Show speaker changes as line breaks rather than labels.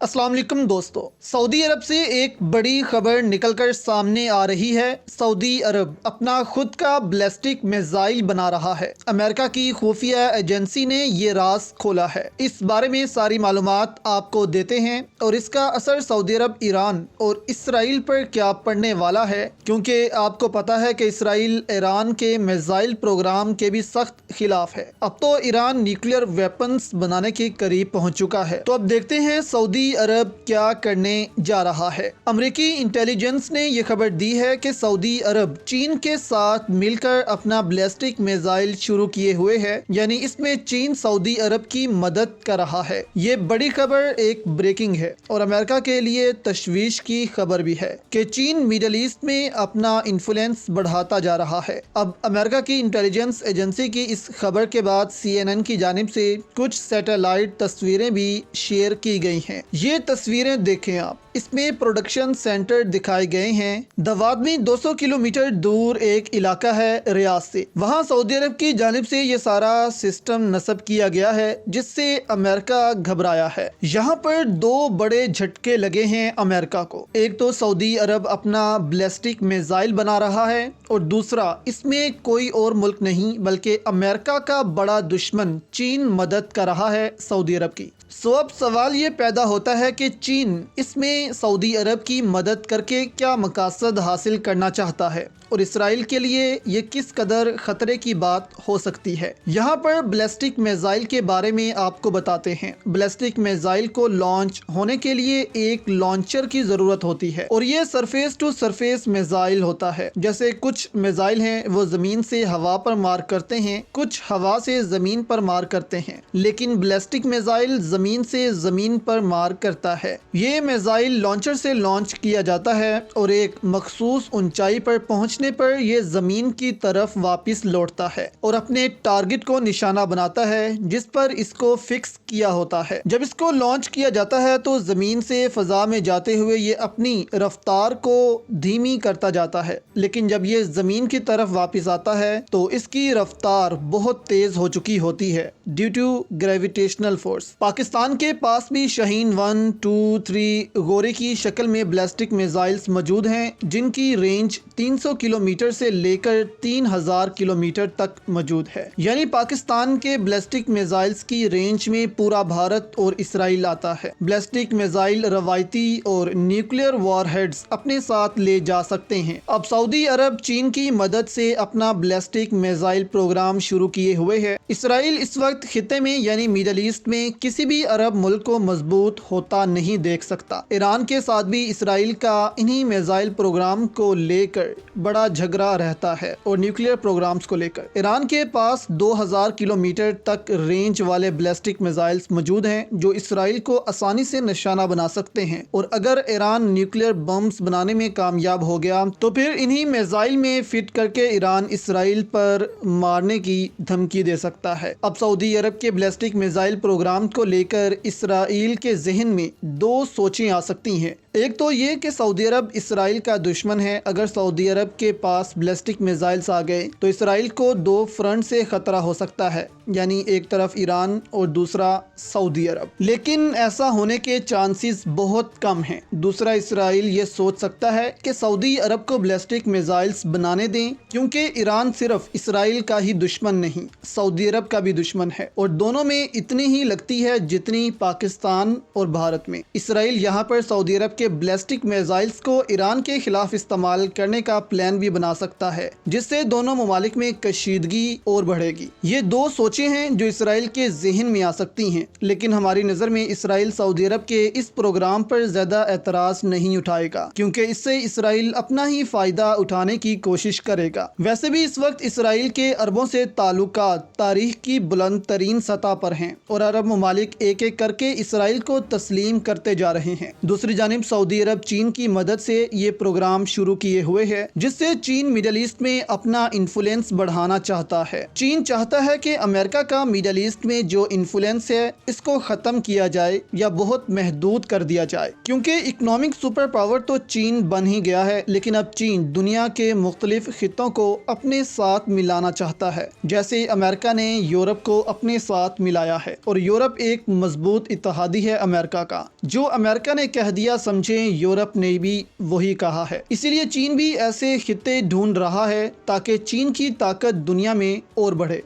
अस्सलाम वालेकुम दोस्तों। सऊदी अरब से एक बड़ी खबर निकलकर सामने आ रही है। सऊदी अरब अपना खुद का बैलिस्टिक मिसाइल बना रहा है। अमेरिका की खुफिया एजेंसी ने ये राज खोला है। इस बारे में सारी मालूमात आपको देते हैं और इसका असर सऊदी अरब, ईरान और इसराइल पर क्या पड़ने वाला है, क्योंकि आपको पता है कि इसराइल ईरान के मिसाइल प्रोग्राम के भी सख्त खिलाफ है। अब तो ईरान न्यूक्लियर वेपन्स बनाने के करीब पहुंच चुका है। तो अब देखते हैं सऊदी अरब क्या करने जा रहा है। अमेरिकी इंटेलिजेंस ने यह खबर दी है कि सऊदी अरब चीन के साथ मिलकर अपना बैलिस्टिक मिसाइल शुरू किए हुए है, यानी इसमें चीन सऊदी अरब की मदद कर रहा है। ये बड़ी खबर एक ब्रेकिंग है और अमेरिका के लिए तशवीश की खबर भी है कि चीन मिडल ईस्ट में अपना इन्फ्लुएंस बढ़ाता जा रहा है। अब अमेरिका की इंटेलिजेंस एजेंसी की इस खबर के बाद CNN की जानिब से कुछ सैटेलाइट तस्वीरें भी शेयर की गई हैं। ये तस्वीरें देखें आप, इसमें प्रोडक्शन सेंटर दिखाए गए हैं। दवाद में 200 किलोमीटर दूर एक इलाका है रियाद से, वहाँ सऊदी अरब की जानिब से ये सारा सिस्टम नस्ब किया गया है, जिससे अमेरिका घबराया है। यहाँ पर दो बड़े झटके लगे हैं अमेरिका को। एक तो सऊदी अरब अपना बैलिस्टिक मिसाइल बना रहा है और दूसरा इसमें कोई और मुल्क नहीं बल्कि अमेरिका का बड़ा दुश्मन चीन मदद कर रहा है सऊदी अरब की। अब सवाल ये पैदा होता है कि चीन इसमें सऊदी अरब की मदद करके क्या मकसद हासिल करना चाहता है और इसराइल के लिए ये किस कदर खतरे की बात हो सकती है। यहाँ पर बैलिस्टिक मिसाइल के बारे में आपको बताते हैं। बैलिस्टिक मिसाइल को लॉन्च होने के लिए एक लॉन्चर की ज़रूरत होती है और ये सरफेस टू सरफेस मिसाइल होता है। जैसे कुछ मिसाइल हैं वो ज़मीन से हवा पर मार करते हैं, कुछ हवा से ज़मीन पर मार करते हैं, लेकिन बैलिस्टिक मिसाइल ज़मीन से ज़मीन पर मार करता है। ये मिसाइल लॉन्चर से लॉन्च किया जाता है और एक मखसूस ऊंचाई पर पहुँचने पर यह जमीन की तरफ वापस लौटता है और अपने टारगेट को निशाना बनाता है जिस पर इसको फिक्स किया होता है। जब इसको लॉन्च किया जाता है तो जमीन से फजा में जाते हुए ये अपनी रफ्तार को धीमी करता जाता है, लेकिन जब ये जमीन की तरफ वापस आता है तो इसकी रफ्तार बहुत तेज हो चुकी होती है due to gravitational force. Pakistan के पास भी शाहीन 1, 2, 3 गोरे की शक्ल में बैलिस्टिक मिसाइल्स मौजूद हैं, जिनकी रेंज 300 किलोमीटर से लेकर 3000 किलोमीटर तक मौजूद है। यानी पाकिस्तान के बैलिस्टिक मिसाइल्स की रेंज में पूरा भारत और इसराइल आता है। बैलिस्टिक मिसाइल रवायती और न्यूक्लियर वॉरहेड्स अपने साथ ले जा सकते हैं। अब सऊदी अरब चीन की मदद से अपना बैलिस्टिक मिसाइल प्रोग्राम शुरू किए हुए है। इसराइल इस वक्त खिते में यानी मिडल ईस्ट में किसी भी अरब मुल्क को मजबूत होता नहीं देख सकता। ईरान के साथ भी इसराइल का इन्हीं मिसाइल प्रोग्राम को लेकर बड़ा झगड़ा रहता है और न्यूक्लियर प्रोग्राम्स को लेकर ईरान के पास 2000 किलोमीटर तक रेंज वाले बैलिस्टिक मिसाइल्स मौजूद हैं जो इसराइल को आसानी से निशाना बना सकते हैं। और अगर ईरान न्यूक्लियर बम्स बनाने में कामयाब हो गया तो फिर इन्हीं मिसाइल में फिट करके ईरान इसराइल पर मारने की धमकी दे सकता है। अब सऊदी अरब के बैलिस्टिक मिसाइल प्रोग्राम को लेकर इसराइल के जहन में दो सोचें आ सकती हैं। एक तो ये कि सऊदी अरब इसराइल का दुश्मन है। अगर सऊदी अरब के पास बैलिस्टिक मिसाइल्स आ गए तो इसराइल को दो फ्रंट से खतरा हो सकता है, यानी एक तरफ ईरान और दूसरा सऊदी अरब। लेकिन ऐसा होने के चांसेस बहुत कम हैं। दूसरा, इसराइल ये सोच सकता है कि सऊदी अरब को बैलिस्टिक मिसाइल्स बनाने दें, क्योंकि ईरान सिर्फ इसराइल का ही दुश्मन नहीं, सऊदी अरब का भी दुश्मन है और दोनों में इतनी ही लगती है जितनी पाकिस्तान और भारत में। इसराइल यहाँ पर सऊदी अरब के बैलिस्टिक मिसाइल्स को ईरान के खिलाफ इस्तेमाल करने का प्लान भी बना सकता है, जिससे दोनों ममालिक में कशीदगी और बढ़ेगी। ये दो सोचें हैं जो इसराइल के जहन में आ सकती हैं, लेकिन हमारी नज़र में इसराइल सऊदी अरब के इस प्रोग्राम पर ज़्यादा एतराज़ नहीं उठाएगा, क्योंकि इससे इसराइल अपना ही फ़ायदा उठाने की कोशिश करेगा। वैसे भी इस वक्त इसराइल के अरबों से ताल्लुकात तारीख की बुलंद तरीन सतह पर हैं और अरब ममालिक एक एक करके इसराइल को तस्लीम करते जा रहे हैं। दूसरी जानिब सऊदी अरब चीन की मदद से ये प्रोग्राम शुरू किए हुए है, जिससे चीन मिडल ईस्ट में अपना इन्फ्लुएंस बढ़ाना चाहता है। चीन चाहता है कि अमेरिका का मिडल ईस्ट में जो इन्फ्लुएंस है इसको खत्म किया जाए या बहुत महदूद कर दिया जाए, क्योंकि इकोनॉमिक सुपर पावर तो चीन बन ही गया है, लेकिन अब चीन दुनिया के मुख्तलिफ खित्तों को अपने साथ मिलाना चाहता है, जैसे अमेरिका ने यूरोप को अपने साथ मिलाया है। और यूरोप एक मजबूत इत्तेहादी है अमेरिका का। जो अमेरिका ने कह दिया समझे यूरोप ने भी वही कहा है। इसीलिए चीन भी ऐसे खित्ते ढूंढ रहा है ताकि चीन की ताकत दुनिया में और बढ़े।